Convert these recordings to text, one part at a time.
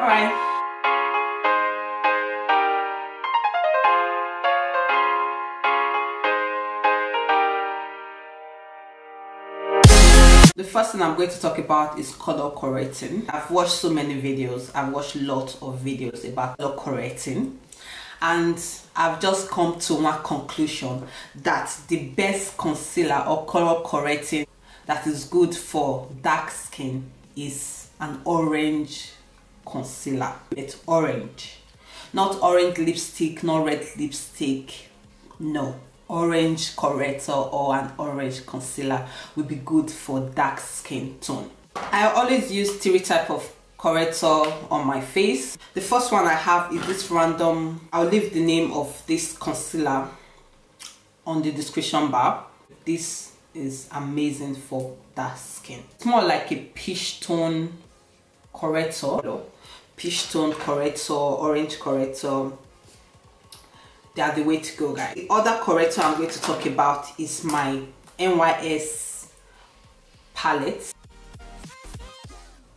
Bye. The first thing I'm going to talk about is color correcting. I've watched so many videos. I've watched lots of videos about color correcting, and I've just come to one conclusion that the best concealer or color correcting that is good for dark skin is an orange concealer. It's orange, not orange lipstick, not red lipstick, no. Orange corrector or an orange concealer will be good for dark skin tone. I always use three types of corrector on my face. The first one I have is this random, I'll leave the name of this concealer on the description bar. This is amazing for dark skin. It's more like a peach tone corrector, peach tone corrector, orange corrector. They are the way to go, guys. The other corrector I'm going to talk about is my NYS palette.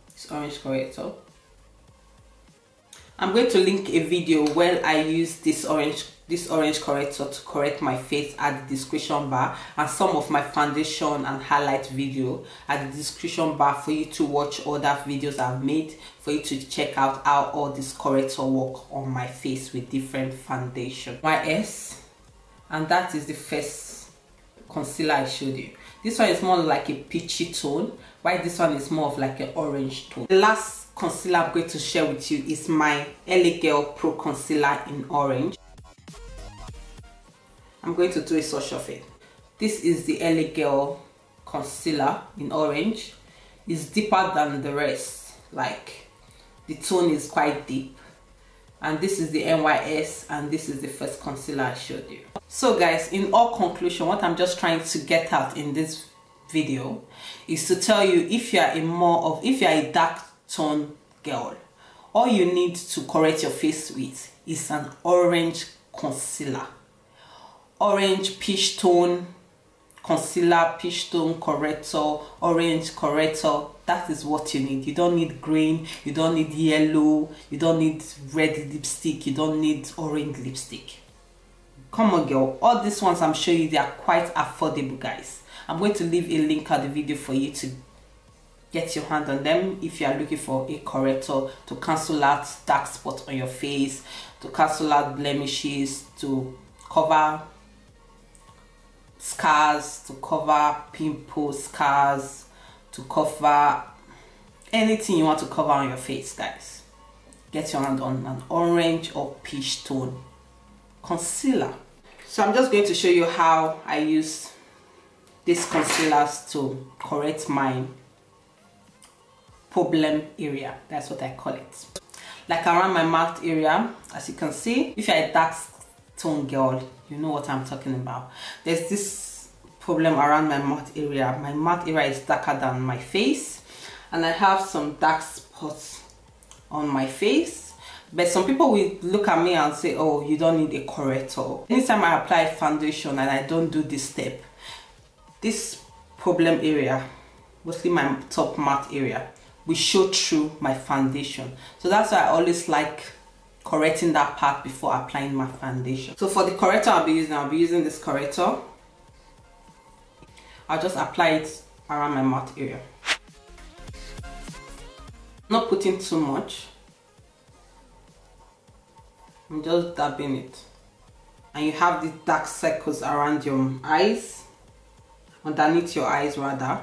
It's orange corrector. I'm going to link a video where I use this orange corrector to correct my face at the description bar, and some of my foundation and highlight video at the description bar for you to watch other videos I've made, for you to check out how all this corrector work on my face with different foundation. YS, and that is the first concealer I showed you. This one is more like a peachy tone, while this one is more of like an orange tone. The last concealer I'm going to share with you is my LA Girl Pro Concealer in orange. I'm going to do a swatch of it. This is the LA Girl concealer in orange. It's deeper than the rest, like the tone is quite deep. And this is the NYS, and this is the first concealer I showed you. So guys, in all conclusion, what I'm just trying to get out in this video is to tell you, if you're a dark tone girl, all you need to correct your face with is an orange concealer. Orange peach tone concealer, peach tone corrector, orange corrector. That is what you need. You don't need green, you don't need yellow, you don't need red lipstick, you don't need orange lipstick. Come on girl, all these ones I'm showing you, they are quite affordable, guys. I'm going to leave a link at the video for you to get your hand on them if you are looking for a corrector to cancel out dark spots on your face, to cancel out blemishes, to cover scars, to cover pimples, scars, to cover anything you want to cover on your face, guys. Get your hand on an orange or peach tone concealer. So I'm just going to show you how I use these concealers to correct my problem area. That's what I call it. Like around my mouth area, as you can see, if you're a dark tone girl, you know what I'm talking about. There's this problem around my mouth area. My mouth area is darker than my face, and I have some dark spots on my face. But some people will look at me and say, oh, you don't need a corrector. Anytime I apply foundation and I don't do this step, this problem area, mostly my top mouth area, will show through my foundation. So that's why I always like correcting that part before applying my foundation. So for the corrector I'll be using this corrector. I'll just apply it around my mouth area. Not putting too much. I'm just dabbing it. And you have these dark circles around your eyes, underneath your eyes rather.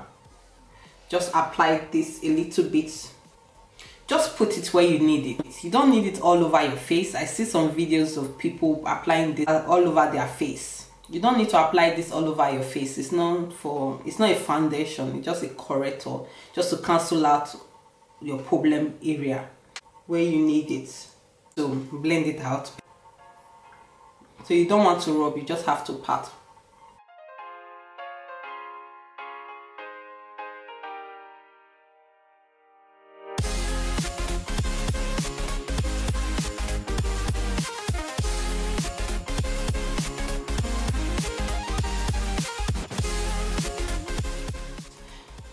Just apply this a little bit. Just put it where you need it. You don't need it all over your face. I see some videos of people applying this all over their face. You don't need to apply this all over your face. It's not a foundation, it's just a corrector, just to cancel out your problem area where you need it. So blend it out. So you don't want to rub, you just have to pat.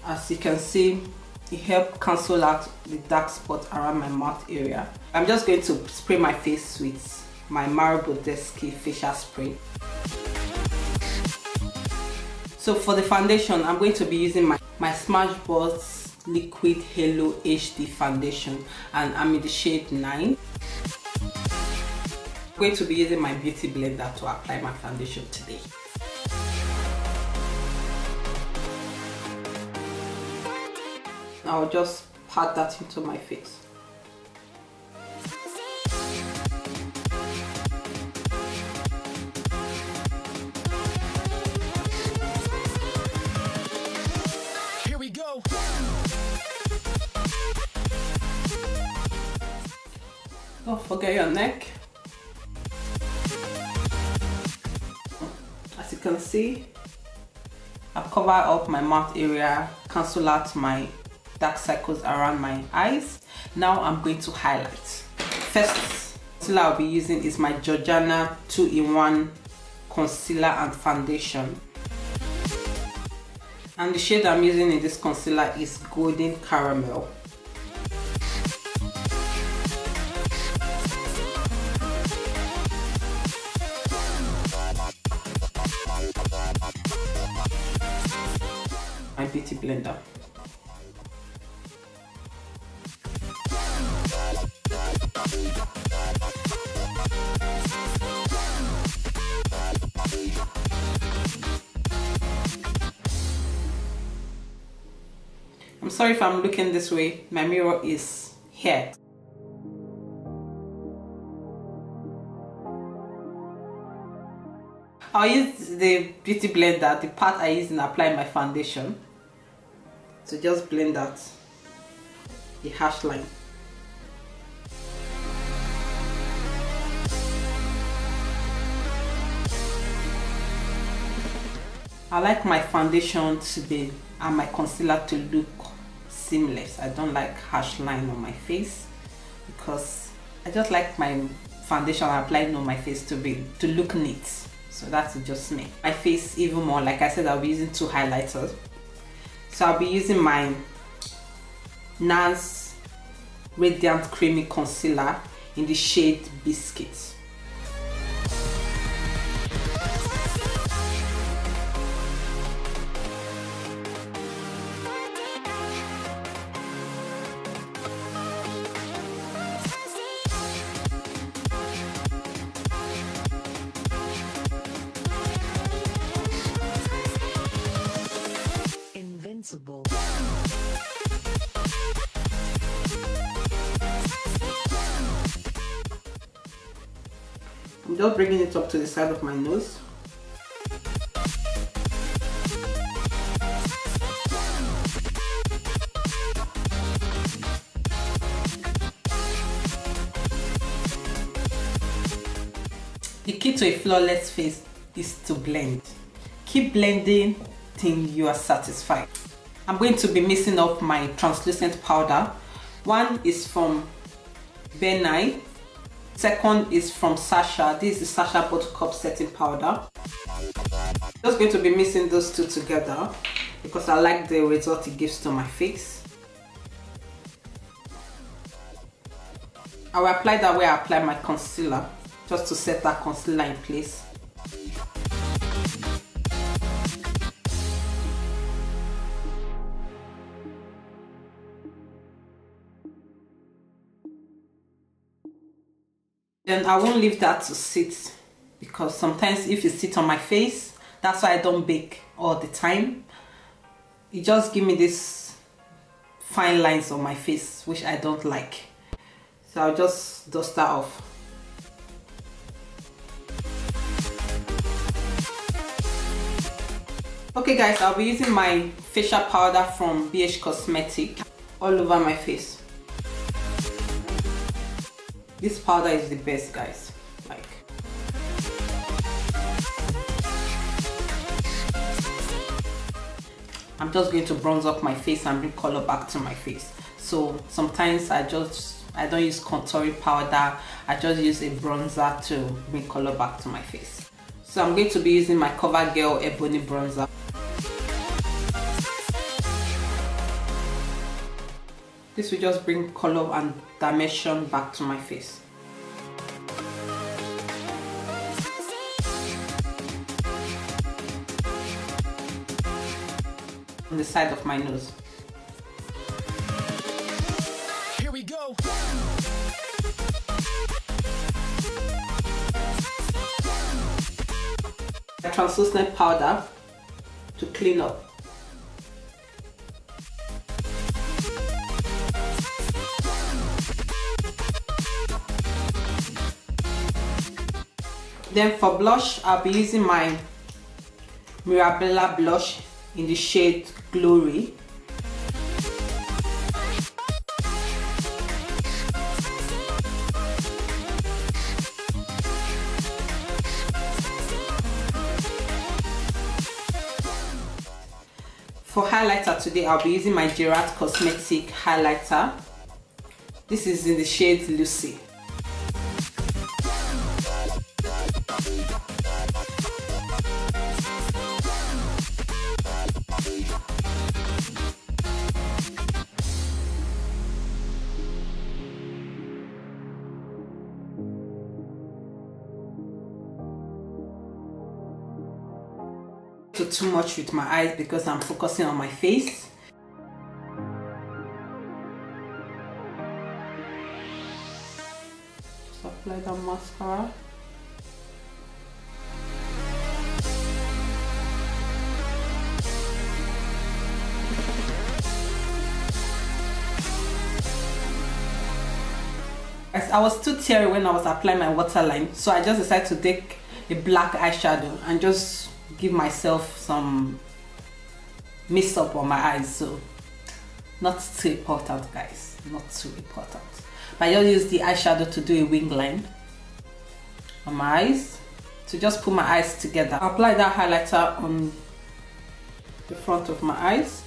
As you can see, It helps cancel out the dark spot around my mouth area. I'm just going to spray my face with my Marble Desky facial spray. So for the foundation, I'm going to be using my Smashbox Liquid Halo HD foundation, and I'm in the shade 9. I'm going to be using my beauty blender to apply my foundation today. I'll just pat that into my face. Here we go. Don't forget your neck. As you can see, I've covered up my mouth area, cancel out my dark circles around my eyes. Now I'm going to highlight. First concealer I'll be using is my Georgiana 2-in-1 concealer and foundation. And the shade I'm using in this concealer is Golden Caramel. My beauty blender. I'm sorry if I'm looking this way, my mirror is here. I'll use the beauty blender, the part I use in applying my foundation, to just blend out the hash line. I like my foundation to be and my concealer to look seamless. I don't like harsh line on my face because I just like my foundation applying on my face to look neat. So that's just me. My face even more, like I said, I'll be using 2 highlighters. So I'll be using my NARS Radiant Creamy Concealer in the shade Biscuit. Invincible. I'm just bringing it up to the side of my nose. The key to a flawless face is to blend. Keep blending till you are satisfied. I'm going to be mixing up my translucent powder. One is from Benai. Second is from Sasha. This is the Sasha Buttercup Setting Powder. Just going to be mixing those two together because I like the result it gives to my face. I will apply that way I apply my concealer, just to set that concealer in place. Then I won't leave that to sit because sometimes if it sits on my face, that's why I don't bake all the time. It just gives me this fine lines on my face which I don't like. So I'll just dust that off. Okay guys, I'll be using my facial powder from BH Cosmetic all over my face. This powder is the best, guys. Like, I'm just going to bronze up my face and bring color back to my face. So sometimes I don't use contouring powder, I just use a bronzer to bring color back to my face. So I'm going to be using my CoverGirl Ebony bronzer. This will just bring color and dimension back to my face. On the side of my nose. Here we go. A translucent powder to clean up. Then for blush, I'll be using my Mirabella blush in the shade Glory. For highlighter today, I'll be using my Gerard Cosmetic highlighter. This is in the shade Lucy. Too much with my eyes because I'm focusing on my face. Just apply the mascara. I was too teary when I was applying my waterline, so I just decided to take a black eyeshadow and just give myself some mist up on my eyes. So not too important, guys, not too important. But I just use the eyeshadow to do a wing line on my eyes to just put my eyes together. Apply that highlighter on the front of my eyes.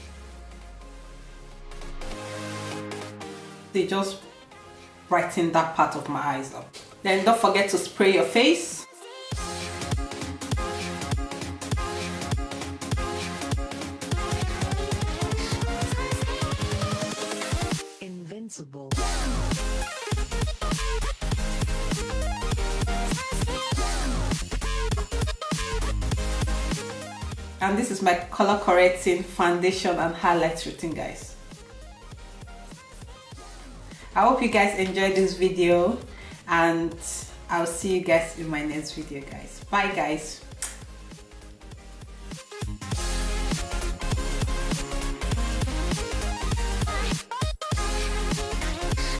They just brighten that part of my eyes up. Then don't forget to spray your face. Invincible. And this is my color correcting foundation and highlight routine, guys. I hope you guys enjoyed this video, and I'll see you guys in my next video, guys. Bye, guys.